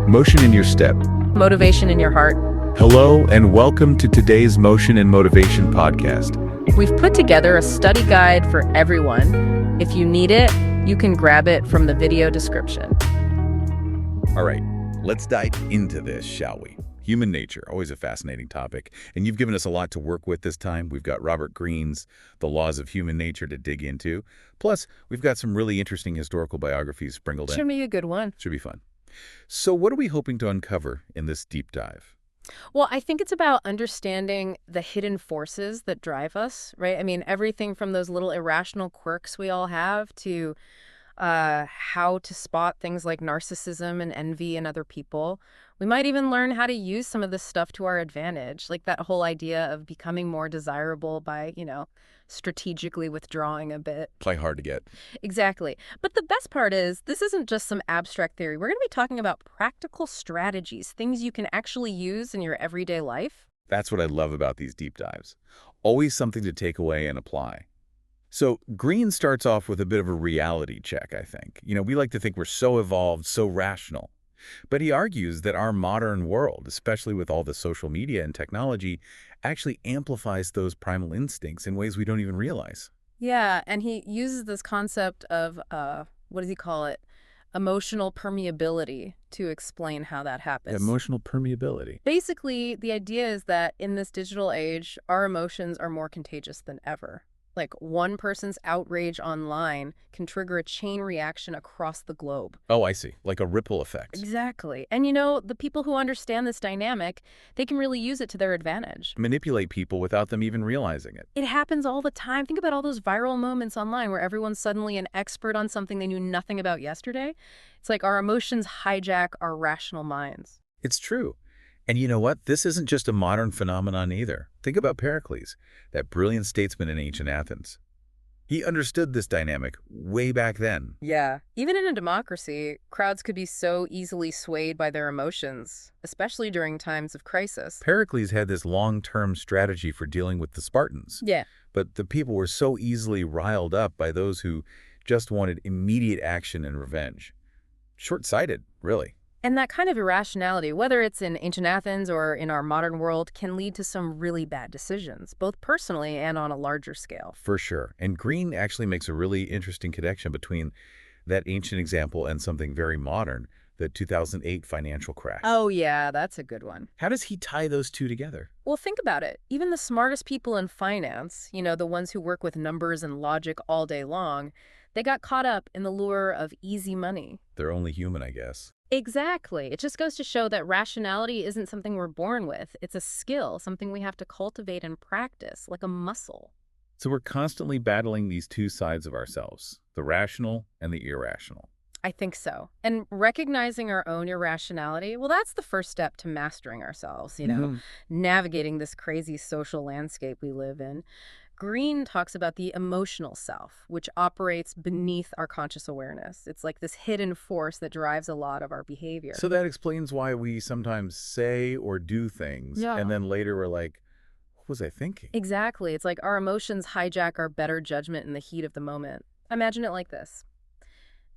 Motion in your step. Motivation in your heart. Hello, and welcome to today's Motion and Motivation podcast. We've put together a study guide for everyone. If you need it, you can grab it from the video description. All right, let's dive into this, shall we? Human nature, always a fascinating topic. And you've given us a lot to work with this time. We've got Robert Greene's The Laws of Human Nature to dig into. Plus, we've got some really interesting historical biographies sprinkled in. Should be a good one. Should be fun. So what are we hoping to uncover in this deep dive? Well, I think it's about understanding the hidden forces that drive us, right? I mean, everything from those little irrational quirks we all have to how to spot things like narcissism and envy in other people. We might even learn how to use some of this stuff to our advantage, like that whole idea of becoming more desirable by, strategically withdrawing a bit. Play hard to get. Exactly. But the best part is, this isn't just some abstract theory. We're going to be talking about practical strategies, things you can actually use in your everyday life. That's what I love about these deep dives. Always something to take away and apply. So Greene starts off with a bit of a reality check, I think. We like to think we're so evolved, so rational. But he argues that our modern world, especially with all the social media and technology, actually amplifies those primal instincts in ways we don't even realize. Yeah, and he uses this concept of, what does he call it? Emotional permeability to explain how that happens. Emotional permeability. Basically, the idea is that in this digital age, our emotions are more contagious than ever. Like, one person's outrage online can trigger a chain reaction across the globe. Oh, I see. Like a ripple effect. Exactly. And the people who understand this dynamic, they can really use it to their advantage. Manipulate people without them even realizing it. It happens all the time. Think about all those viral moments online where everyone's suddenly an expert on something they knew nothing about yesterday. It's like our emotions hijack our rational minds. It's true. And you know what? This isn't just a modern phenomenon either. Think about Pericles, that brilliant statesman in ancient Athens. He understood this dynamic way back then. Yeah. Even in a democracy, crowds could be so easily swayed by their emotions, especially during times of crisis. Pericles had this long-term strategy for dealing with the Spartans. Yeah. But the people were so easily riled up by those who just wanted immediate action and revenge. Short-sighted, really. And that kind of irrationality, whether it's in ancient Athens or in our modern world, can lead to some really bad decisions, both personally and on a larger scale. For sure. And Greene actually makes a really interesting connection between that ancient example and something very modern, the 2008 financial crash. Oh, yeah, that's a good one. How does he tie those two together? Well, think about it. Even the smartest people in finance, the ones who work with numbers and logic all day long, they got caught up in the lure of easy money. They're only human, I guess. Exactly. It just goes to show that rationality isn't something we're born with. It's a skill, something we have to cultivate and practice, like a muscle. So we're constantly battling these two sides of ourselves, the rational and the irrational. I think so. And recognizing our own irrationality, well, that's the first step to mastering ourselves, navigating this crazy social landscape we live in. Greene talks about the emotional self, which operates beneath our conscious awareness. It's like this hidden force that drives a lot of our behavior. So that explains why we sometimes say or do things, and then later we're like, what was I thinking? Exactly. It's like our emotions hijack our better judgment in the heat of the moment. Imagine it like this.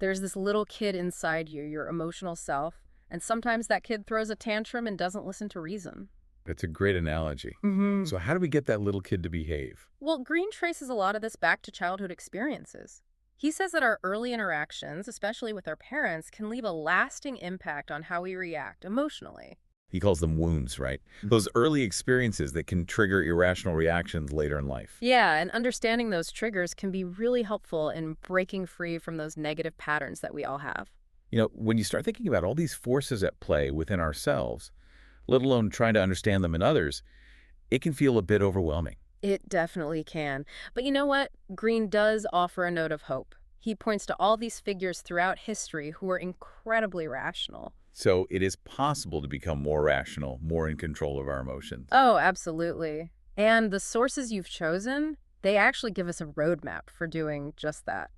There's this little kid inside you, your emotional self, and sometimes that kid throws a tantrum and doesn't listen to reason. That's a great analogy. So how do we get that little kid to behave? Well, Greene traces a lot of this back to childhood experiences. He says that our early interactions, especially with our parents, can leave a lasting impact on how we react emotionally. He calls them wounds, right? Those early experiences that can trigger irrational reactions later in life. Yeah, and understanding those triggers can be really helpful in breaking free from those negative patterns that we all have. When you start thinking about all these forces at play within ourselves, let alone trying to understand them in others, it can feel a bit overwhelming. It definitely can. But you know what? Greene does offer a note of hope. He points to all these figures throughout history who were incredibly rational. So it is possible to become more rational, more in control of our emotions. Oh, absolutely. And the sources you've chosen, they actually give us a roadmap for doing just that.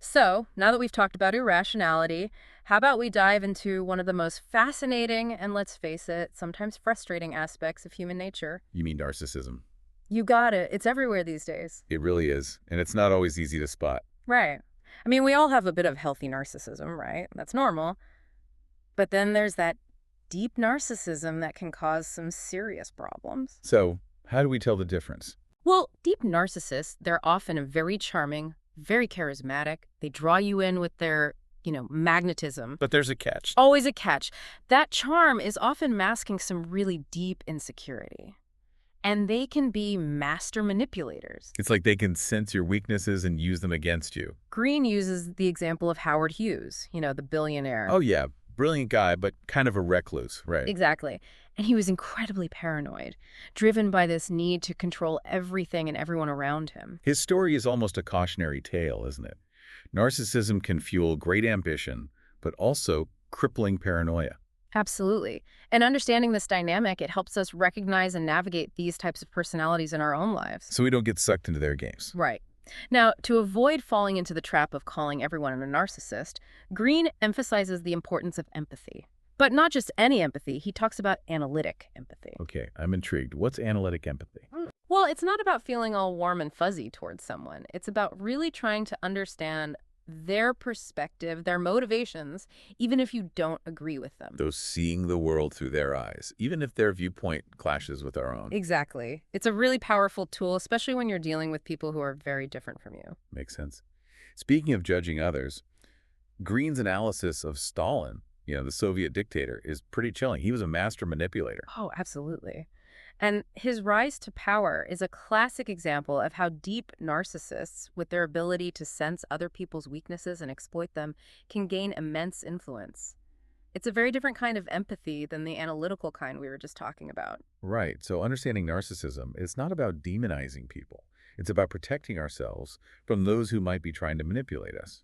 So, now that we've talked about irrationality, how about we dive into one of the most fascinating and, let's face it, sometimes frustrating aspects of human nature? You mean narcissism? You got it. It's everywhere these days. It really is. And it's not always easy to spot. Right. I mean, we all have a bit of healthy narcissism, right? That's normal. But then there's that deep narcissism that can cause some serious problems. So how do we tell the difference? Well, deep narcissists, they're often very charming, very charismatic. They draw you in with their, magnetism. But there's a catch. Always a catch. That charm is often masking some really deep insecurity. And they can be master manipulators. It's like they can sense your weaknesses and use them against you. Green uses the example of Howard Hughes, the billionaire. Oh, yeah. Brilliant guy, but kind of a recluse, right? Exactly. And he was incredibly paranoid, driven by this need to control everything and everyone around him. His story is almost a cautionary tale, isn't it? Narcissism can fuel great ambition, but also crippling paranoia. Absolutely. And understanding this dynamic, it helps us recognize and navigate these types of personalities in our own lives. So we don't get sucked into their games. Right. Now, to avoid falling into the trap of calling everyone a narcissist, Green emphasizes the importance of empathy. But not just any empathy, he talks about analytic empathy. Okay, I'm intrigued. What's analytic empathy? Well, it's not about feeling all warm and fuzzy towards someone. It's about really trying to understand their perspective, their motivations, even if you don't agree with them. Those seeing the world through their eyes, even if their viewpoint clashes with our own. Exactly. It's a really powerful tool, especially when you're dealing with people who are very different from you. Makes sense. Speaking of judging others, Green's analysis of Stalin, the Soviet dictator, is pretty chilling. He was a master manipulator. Oh, absolutely. And his rise to power is a classic example of how deep narcissists, with their ability to sense other people's weaknesses and exploit them, can gain immense influence. It's a very different kind of empathy than the analytical kind we were just talking about. Right. So understanding narcissism is not about demonizing people. It's about protecting ourselves from those who might be trying to manipulate us.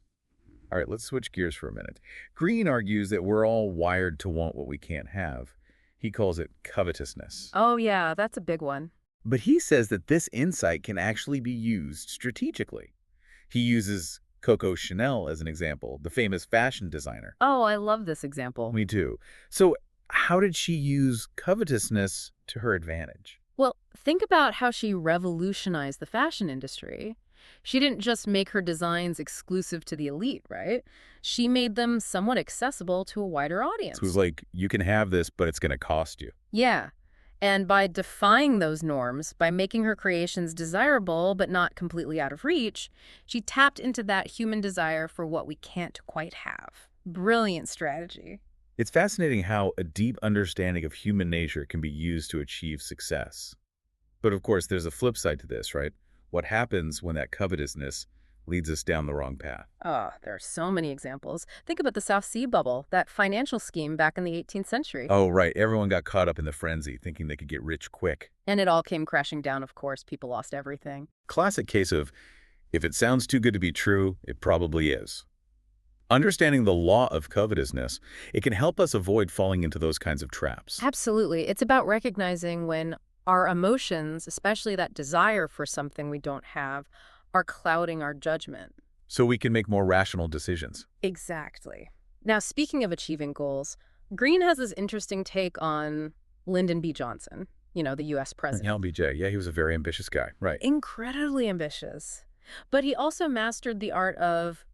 All right, let's switch gears for a minute. Green argues that we're all wired to want what we can't have. He calls it covetousness. Oh, yeah, that's a big one. But he says that this insight can actually be used strategically. He uses Coco Chanel as an example, the famous fashion designer. Oh, I love this example. Me too. So how did she use covetousness to her advantage? Well, think about how she revolutionized the fashion industry. She didn't just make her designs exclusive to the elite, right? She made them somewhat accessible to a wider audience. So it was like, you can have this, but it's going to cost you. Yeah. And by defying those norms, by making her creations desirable but not completely out of reach, she tapped into that human desire for what we can't quite have. Brilliant strategy. It's fascinating how a deep understanding of human nature can be used to achieve success. But of course, there's a flip side to this, right? What happens when that covetousness leads us down the wrong path? Oh, there are so many examples. Think about the South Sea Bubble, that financial scheme back in the 18th century. Oh, right. Everyone got caught up in the frenzy, thinking they could get rich quick. And it all came crashing down, of course. People lost everything. Classic case of, if it sounds too good to be true, it probably is. Understanding the law of covetousness, it can help us avoid falling into those kinds of traps. Absolutely. It's about recognizing when our emotions, especially that desire for something we don't have, are clouding our judgment. So we can make more rational decisions. Exactly. Now, speaking of achieving goals, Green has this interesting take on Lyndon B. Johnson, the U.S. president. LBJ, yeah, he was a very ambitious guy, right. Incredibly ambitious. But he also mastered the art of,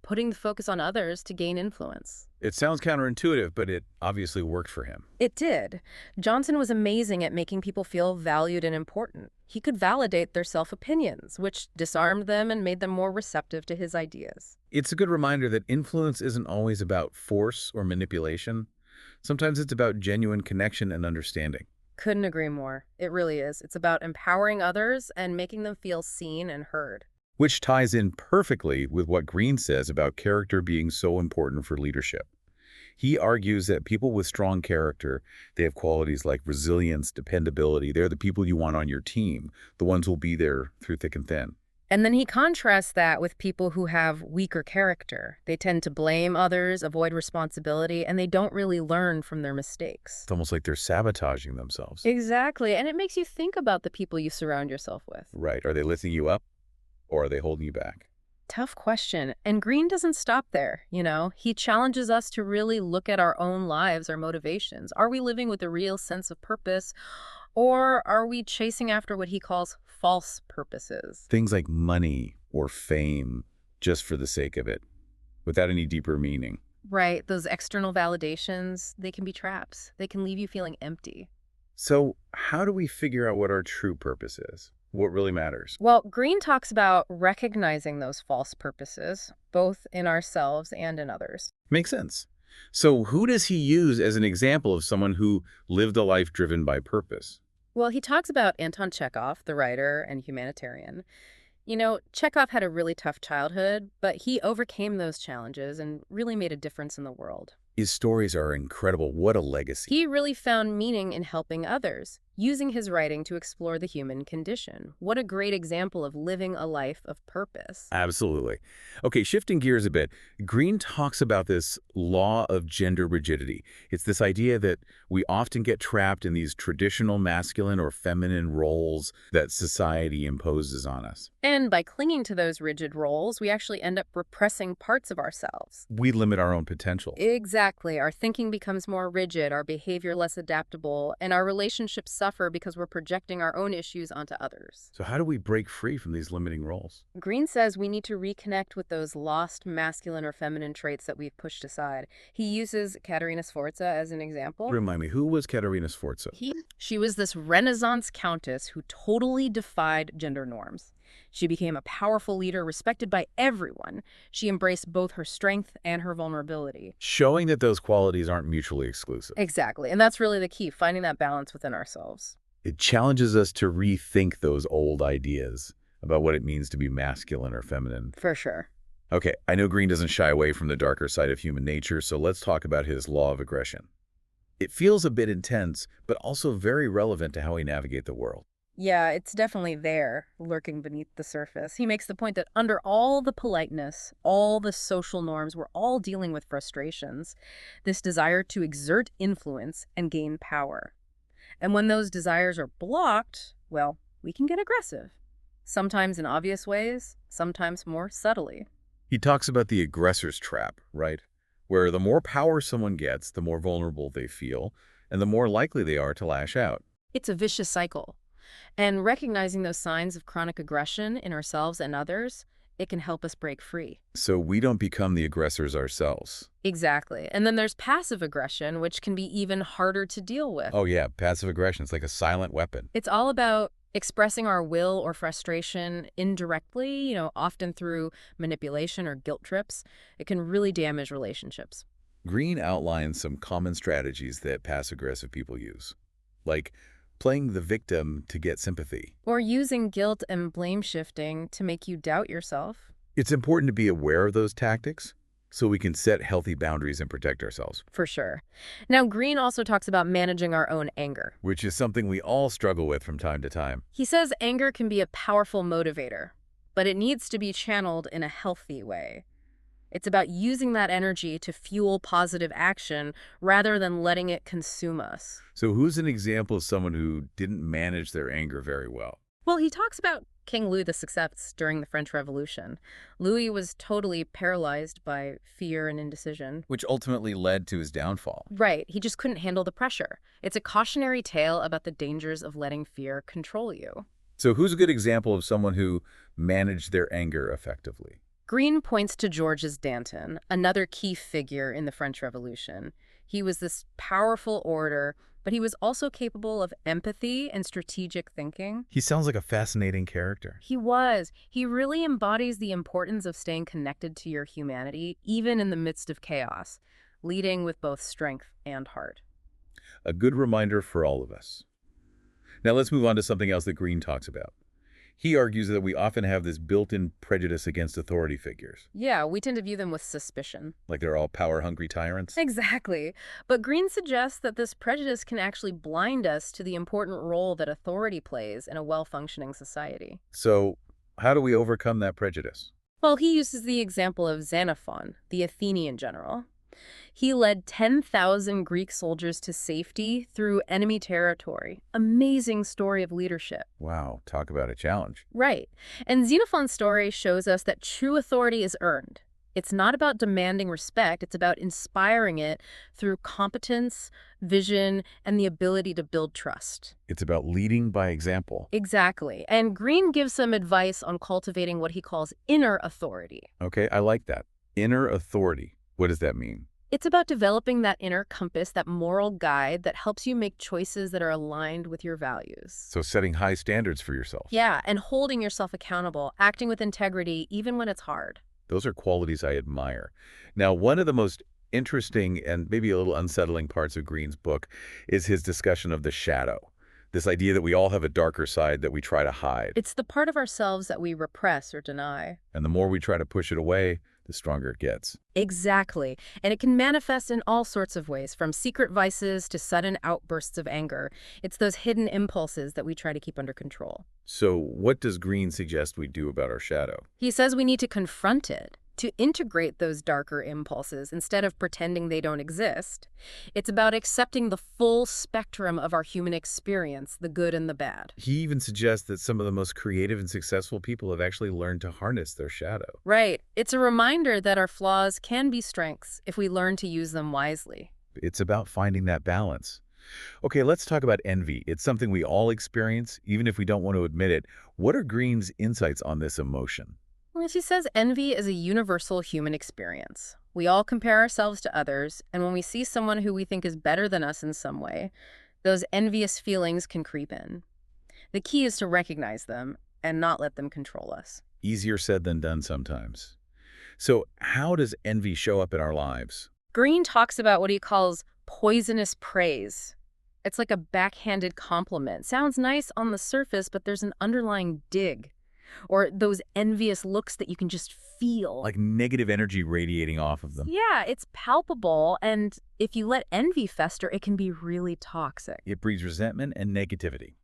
putting the focus on others to gain influence. It sounds counterintuitive, but it obviously worked for him. It did. Johnson was amazing at making people feel valued and important. He could validate their self-opinions, which disarmed them and made them more receptive to his ideas. It's a good reminder that influence isn't always about force or manipulation. Sometimes it's about genuine connection and understanding. Couldn't agree more. It really is. It's about empowering others and making them feel seen and heard. Which ties in perfectly with what Green says about character being so important for leadership. He argues that people with strong character, they have qualities like resilience, dependability. They're the people you want on your team, the ones who'll be there through thick and thin. And then he contrasts that with people who have weaker character. They tend to blame others, avoid responsibility, and they don't really learn from their mistakes. It's almost like they're sabotaging themselves. Exactly. And it makes you think about the people you surround yourself with. Right. Are they lifting you up or are they holding you back? Tough question. And Green doesn't stop there, He challenges us to really look at our own lives, our motivations. Are we living with a real sense of purpose, or are we chasing after what he calls false purposes? Things like money or fame just for the sake of it, without any deeper meaning. Right, those external validations, they can be traps. They can leave you feeling empty. So how do we figure out what our true purpose is? What really matters? Well, Green talks about recognizing those false purposes, both in ourselves and in others. Makes sense. So who does he use as an example of someone who lived a life driven by purpose? Well, he talks about Anton Chekhov, the writer and humanitarian. Chekhov had a really tough childhood, but he overcame those challenges and really made a difference in the world. His stories are incredible. What a legacy. He really found meaning in helping others, using his writing to explore the human condition. What a great example of living a life of purpose. Absolutely. Okay, shifting gears a bit, Green talks about this law of gender rigidity. It's this idea that we often get trapped in these traditional masculine or feminine roles that society imposes on us. And by clinging to those rigid roles, we actually end up repressing parts of ourselves. We limit our own potential. Exactly. Our thinking becomes more rigid, our behavior less adaptable, and our relationships suffer because we're projecting our own issues onto others. So how do we break free from these limiting roles? Green says we need to reconnect with those lost masculine or feminine traits that we've pushed aside. He uses Katerina Sforza as an example. Remind me, who was Katerina Sforza? She was this Renaissance countess who totally defied gender norms. She became a powerful leader respected by everyone. She embraced both her strength and her vulnerability. Showing that those qualities aren't mutually exclusive. Exactly. And that's really the key, finding that balance within ourselves. It challenges us to rethink those old ideas about what it means to be masculine or feminine. For sure. Okay, I know Green doesn't shy away from the darker side of human nature, so let's talk about his law of aggression. It feels a bit intense, but also very relevant to how we navigate the world. Yeah, it's definitely there, lurking beneath the surface. He makes the point that under all the politeness, all the social norms, we're all dealing with frustrations, this desire to exert influence and gain power. And when those desires are blocked, well, we can get aggressive. Sometimes in obvious ways, sometimes more subtly. He talks about the aggressor's trap, right? Where the more power someone gets, the more vulnerable they feel, and the more likely they are to lash out. It's a vicious cycle. And recognizing those signs of chronic aggression in ourselves and others, it can help us break free. So we don't become the aggressors ourselves. Exactly. And then there's passive aggression, which can be even harder to deal with. Oh yeah, passive aggression is like a silent weapon. It's all about expressing our will or frustration indirectly, often through manipulation or guilt trips. It can really damage relationships. Green outlines some common strategies that passive-aggressive people use, like playing the victim to get sympathy. Or using guilt and blame shifting to make you doubt yourself. It's important to be aware of those tactics so we can set healthy boundaries and protect ourselves. For sure. Now, Green also talks about managing our own anger. Which is something we all struggle with from time to time. He says anger can be a powerful motivator, but it needs to be channeled in a healthy way. It's about using that energy to fuel positive action rather than letting it consume us. So who's an example of someone who didn't manage their anger very well? Well, he talks about King Louis the Success during the French Revolution. Louis was totally paralyzed by fear and indecision. Which ultimately led to his downfall. Right, he just couldn't handle the pressure. It's a cautionary tale about the dangers of letting fear control you. So who's a good example of someone who managed their anger effectively? Green points to Georges Danton, another key figure in the French Revolution. He was this powerful orator, but he was also capable of empathy and strategic thinking. He sounds like a fascinating character. He was. He really embodies the importance of staying connected to your humanity, even in the midst of chaos, leading with both strength and heart. A good reminder for all of us. Now let's move on to something else that Green talks about. He argues that we often have this built-in prejudice against authority figures. Yeah, we tend to view them with suspicion. Like they're all power-hungry tyrants. Exactly. But Green suggests that this prejudice can actually blind us to the important role that authority plays in a well-functioning society. So how do we overcome that prejudice? Well, he uses the example of Xenophon, the Athenian general. He led 10,000 Greek soldiers to safety through enemy territory. Amazing story of leadership. Wow, talk about a challenge. Right. And Xenophon's story shows us that true authority is earned. It's not about demanding respect, it's about inspiring it through competence, vision, and the ability to build trust. It's about leading by example. Exactly. And Green gives some advice on cultivating what he calls inner authority. Okay, I like that. Inner authority. What does that mean? It's about developing that inner compass, that moral guide that helps you make choices that are aligned with your values. So setting high standards for yourself. Yeah, and holding yourself accountable, acting with integrity, even when it's hard. Those are qualities I admire. Now, one of the most interesting and maybe a little unsettling parts of Green's book is his discussion of the shadow. This idea that we all have a darker side that we try to hide. It's the part of ourselves that we repress or deny. And the more we try to push it away, the stronger it gets. Exactly. And it can manifest in all sorts of ways, from secret vices to sudden outbursts of anger. It's those hidden impulses that we try to keep under control. So what does Green suggest we do about our shadow? He says we need to confront it, to integrate those darker impulses instead of pretending they don't exist. It's about accepting the full spectrum of our human experience, the good and the bad. He even suggests that some of the most creative and successful people have actually learned to harness their shadow. Right. It's a reminder that our flaws can be strengths if we learn to use them wisely. It's about finding that balance. Okay, let's talk about envy. It's something we all experience, even if we don't want to admit it. What are Green's insights on this emotion? Well, she says envy is a universal human experience. We all compare ourselves to others, and when we see someone who we think is better than us in some way, those envious feelings can creep in. The key is to recognize them and not let them control us. Easier said than done sometimes. So how does envy show up in our lives? Green talks about what he calls poisonous praise. It's like a backhanded compliment. Sounds nice on the surface, but there's an underlying dig. Or those envious looks that you can just feel. Like negative energy radiating off of them. Yeah, it's palpable, and if you let envy fester, it can be really toxic. It breeds resentment and negativity.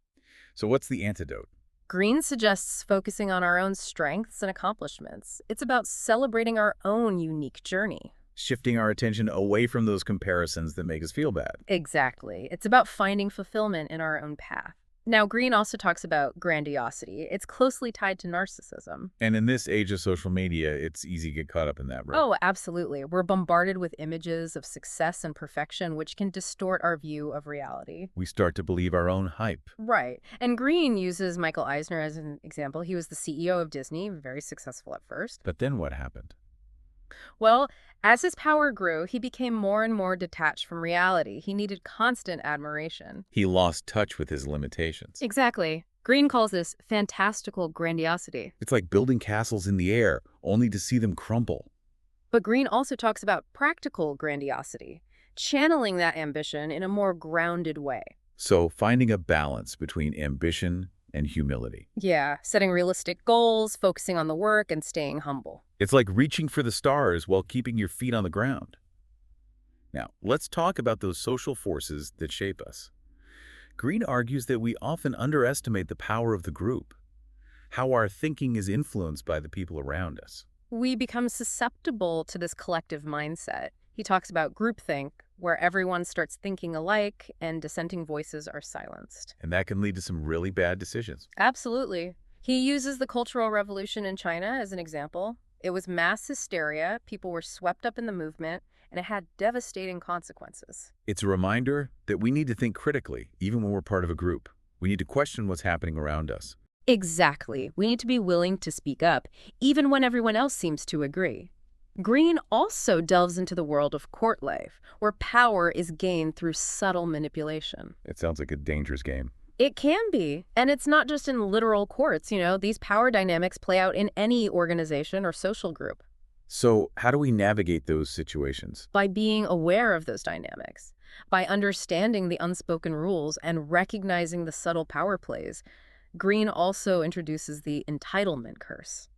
So what's the antidote? Green suggests focusing on our own strengths and accomplishments. It's about celebrating our own unique journey. Shifting our attention away from those comparisons that make us feel bad. Exactly. It's about finding fulfillment in our own path. Now, Green also talks about grandiosity. It's closely tied to narcissism. And in this age of social media, it's easy to get caught up in that road. Oh, absolutely. We're bombarded with images of success and perfection, which can distort our view of reality. We start to believe our own hype. Right. And Green uses Michael Eisner as an example. He was the CEO of Disney, very successful at first. But then what happened? Well, as his power grew, he became more and more detached from reality. He needed constant admiration. He lost touch with his limitations. Exactly. Green calls this fantastical grandiosity. It's like building castles in the air, only to see them crumble. But Green also talks about practical grandiosity, channeling that ambition in a more grounded way. So finding a balance between ambition and humility. Yeah, setting realistic goals, focusing on the work, and staying humble. It's like reaching for the stars while keeping your feet on the ground. Now, let's talk about those social forces that shape us. Green argues that we often underestimate the power of the group, how our thinking is influenced by the people around us. We become susceptible to this collective mindset. He talks about groupthink, where everyone starts thinking alike and dissenting voices are silenced. And that can lead to some really bad decisions. Absolutely. He uses the Cultural Revolution in China as an example. It was mass hysteria, people were swept up in the movement, and it had devastating consequences. It's a reminder that we need to think critically, even when we're part of a group. We need to question what's happening around us. Exactly. We need to be willing to speak up, even when everyone else seems to agree. Green also delves into the world of court life, where power is gained through subtle manipulation. It sounds like a dangerous game. It can be. And it's not just in literal courts, these power dynamics play out in any organization or social group. So how do we navigate those situations? By being aware of those dynamics, by understanding the unspoken rules and recognizing the subtle power plays. Green also introduces the entitlement curse.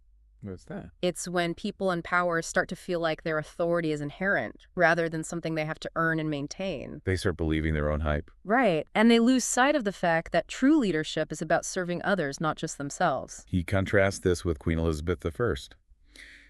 What's that? It's when people in power start to feel like their authority is inherent rather than something they have to earn and maintain. They start believing their own hype. Right. And they lose sight of the fact that true leadership is about serving others, not just themselves. He contrasts this with Queen Elizabeth I.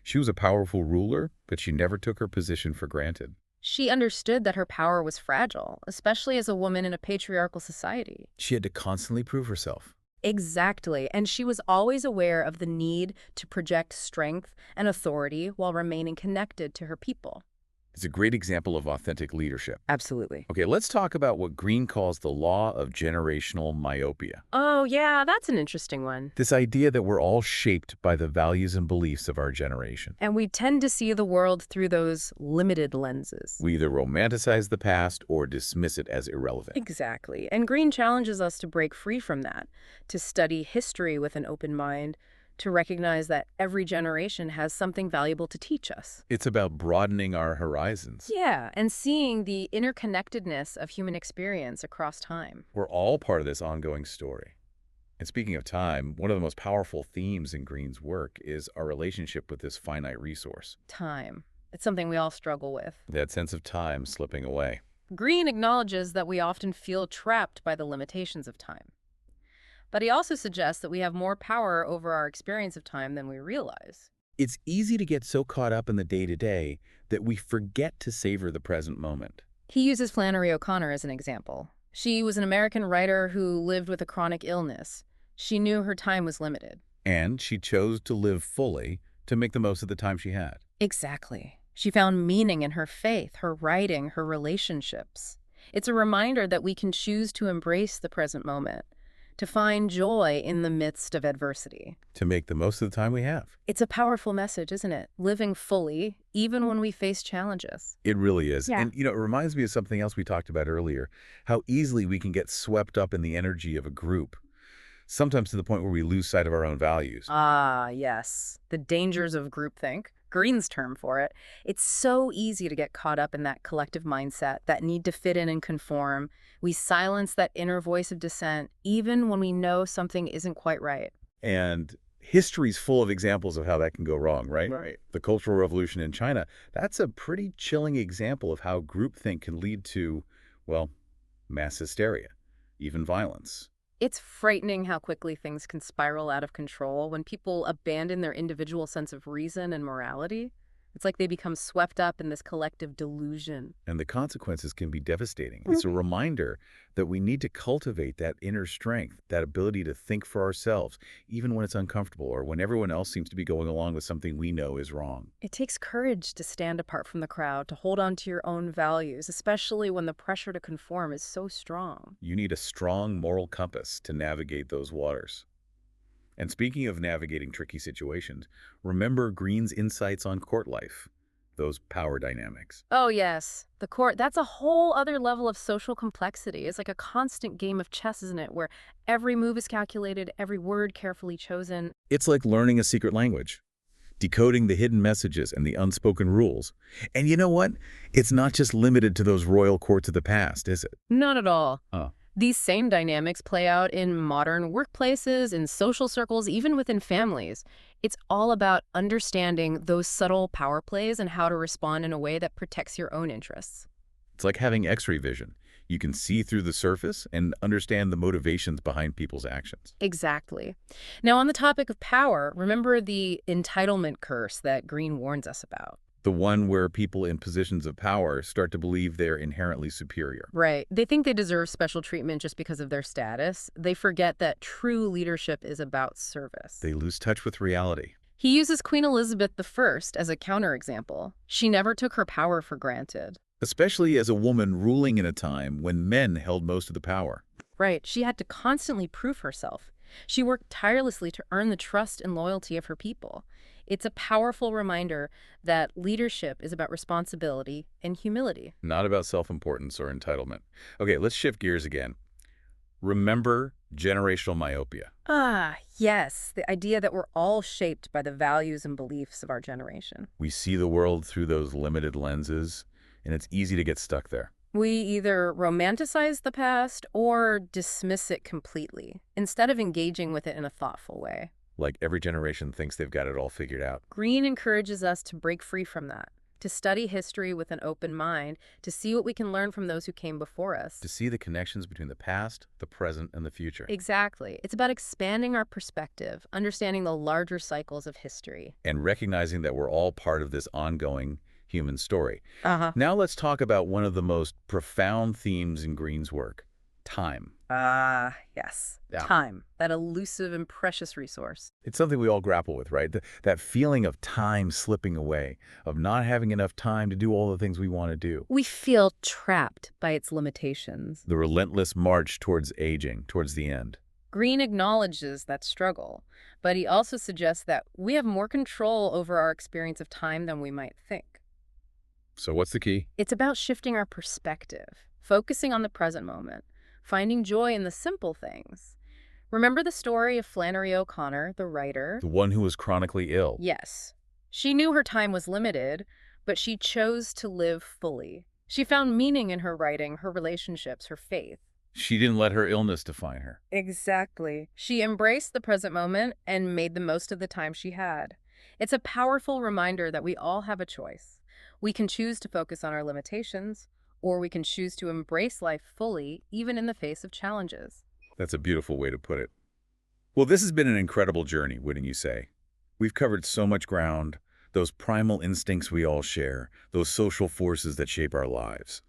She was a powerful ruler, but she never took her position for granted. She understood that her power was fragile, especially as a woman in a patriarchal society. She had to constantly prove herself. Exactly, and she was always aware of the need to project strength and authority while remaining connected to her people. It's a great example of authentic leadership. Absolutely. Okay, let's talk about what Green calls the law of generational myopia. Oh, yeah, that's an interesting one. This idea that we're all shaped by the values and beliefs of our generation. And we tend to see the world through those limited lenses. We either romanticize the past or dismiss it as irrelevant. Exactly. And Green challenges us to break free from that, to study history with an open mind, to recognize that every generation has something valuable to teach us. It's about broadening our horizons. Yeah, and seeing the interconnectedness of human experience across time. We're all part of this ongoing story. And speaking of time, one of the most powerful themes in Green's work is our relationship with this finite resource. Time. It's something we all struggle with. That sense of time slipping away. Green acknowledges that we often feel trapped by the limitations of time. But he also suggests that we have more power over our experience of time than we realize. It's easy to get so caught up in the day-to-day that we forget to savor the present moment. He uses Flannery O'Connor as an example. She was an American writer who lived with a chronic illness. She knew her time was limited. And she chose to live fully to make the most of the time she had. Exactly. She found meaning in her faith, her writing, her relationships. It's a reminder that we can choose to embrace the present moment, to find joy in the midst of adversity. To make the most of the time we have. It's a powerful message, isn't it? Living fully, even when we face challenges. It really is. Yeah. And, it reminds me of something else we talked about earlier, how easily we can get swept up in the energy of a group, sometimes to the point where we lose sight of our own values. Ah, yes. The dangers of groupthink. Green's term for it. It's so easy to get caught up in that collective mindset, that need to fit in and conform. We silence that inner voice of dissent, even when we know something isn't quite right. And history's full of examples of how that can go wrong, right? Right. The Cultural Revolution in China, that's a pretty chilling example of how groupthink can lead to, well, mass hysteria, even violence. It's frightening how quickly things can spiral out of control when people abandon their individual sense of reason and morality. It's like they become swept up in this collective delusion. And the consequences can be devastating. It's a reminder that we need to cultivate that inner strength, that ability to think for ourselves, even when it's uncomfortable or when everyone else seems to be going along with something we know is wrong. It takes courage to stand apart from the crowd, to hold on to your own values, especially when the pressure to conform is so strong. You need a strong moral compass to navigate those waters. And speaking of navigating tricky situations, remember Green's insights on court life, those power dynamics. Oh, yes. The court, that's a whole other level of social complexity. It's like a constant game of chess, isn't it? Where every move is calculated, every word carefully chosen. It's like learning a secret language, decoding the hidden messages and the unspoken rules. And you know what? It's not just limited to those royal courts of the past, is it? Not at all. Oh. These same dynamics play out in modern workplaces, in social circles, even within families. It's all about understanding those subtle power plays and how to respond in a way that protects your own interests. It's like having X-ray vision. You can see through the surface and understand the motivations behind people's actions. Exactly. Now, on the topic of power, remember the entitlement curse that Green warns us about. The one where people in positions of power start to believe they're inherently superior. Right. They think they deserve special treatment just because of their status. They forget that true leadership is about service. They lose touch with reality. He uses Queen Elizabeth I as a counterexample. She never took her power for granted. Especially as a woman ruling in a time when men held most of the power. Right. She had to constantly prove herself. She worked tirelessly to earn the trust and loyalty of her people. It's a powerful reminder that leadership is about responsibility and humility. Not about self-importance or entitlement. Okay, let's shift gears again. Remember generational myopia. Ah, yes. The idea that we're all shaped by the values and beliefs of our generation. We see the world through those limited lenses, and it's easy to get stuck there. We either romanticize the past or dismiss it completely, instead of engaging with it in a thoughtful way. Like every generation thinks they've got it all figured out. Green encourages us to break free from that, to study history with an open mind, to see what we can learn from those who came before us. To see the connections between the past, the present, and the future. Exactly. It's about expanding our perspective, understanding the larger cycles of history. And recognizing that we're all part of this ongoing human story. Uh-huh. Now let's talk about one of the most profound themes in Green's work, time. Ah, yes. Yeah. Time, that elusive and precious resource. It's something we all grapple with, right? That feeling of time slipping away, of not having enough time to do all the things we want to do. We feel trapped by its limitations. The relentless march towards aging, towards the end. Green acknowledges that struggle, but he also suggests that we have more control over our experience of time than we might think. So what's the key? It's about shifting our perspective, focusing on the present moment, finding joy in the simple things. Remember the story of Flannery O'Connor, the writer? The one who was chronically ill. Yes. She knew her time was limited, but she chose to live fully. She found meaning in her writing, her relationships, her faith. She didn't let her illness define her. Exactly. She embraced the present moment and made the most of the time she had. It's a powerful reminder that we all have a choice. We can choose to focus on our limitations, or we can choose to embrace life fully, even in the face of challenges. That's a beautiful way to put it. Well, this has been an incredible journey, wouldn't you say? We've covered so much ground, those primal instincts we all share, those social forces that shape our lives.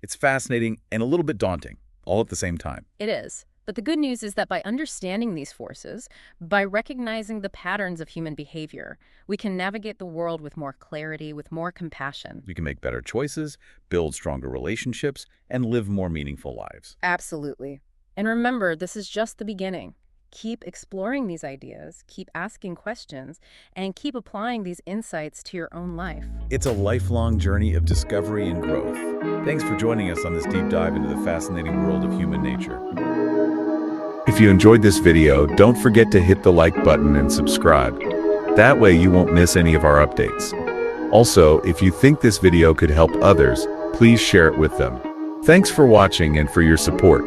It's fascinating and a little bit daunting, all at the same time. It is. But the good news is that by understanding these forces, by recognizing the patterns of human behavior, we can navigate the world with more clarity, with more compassion. We can make better choices, build stronger relationships, and live more meaningful lives. Absolutely. And remember, this is just the beginning. Keep exploring these ideas, keep asking questions, and keep applying these insights to your own life. It's a lifelong journey of discovery and growth. Thanks for joining us on this deep dive into the fascinating world of human nature. If you enjoyed this video, don't forget to hit the like button and subscribe. That way you won't miss any of our updates. Also, if you think this video could help others, please share it with them. Thanks for watching and for your support.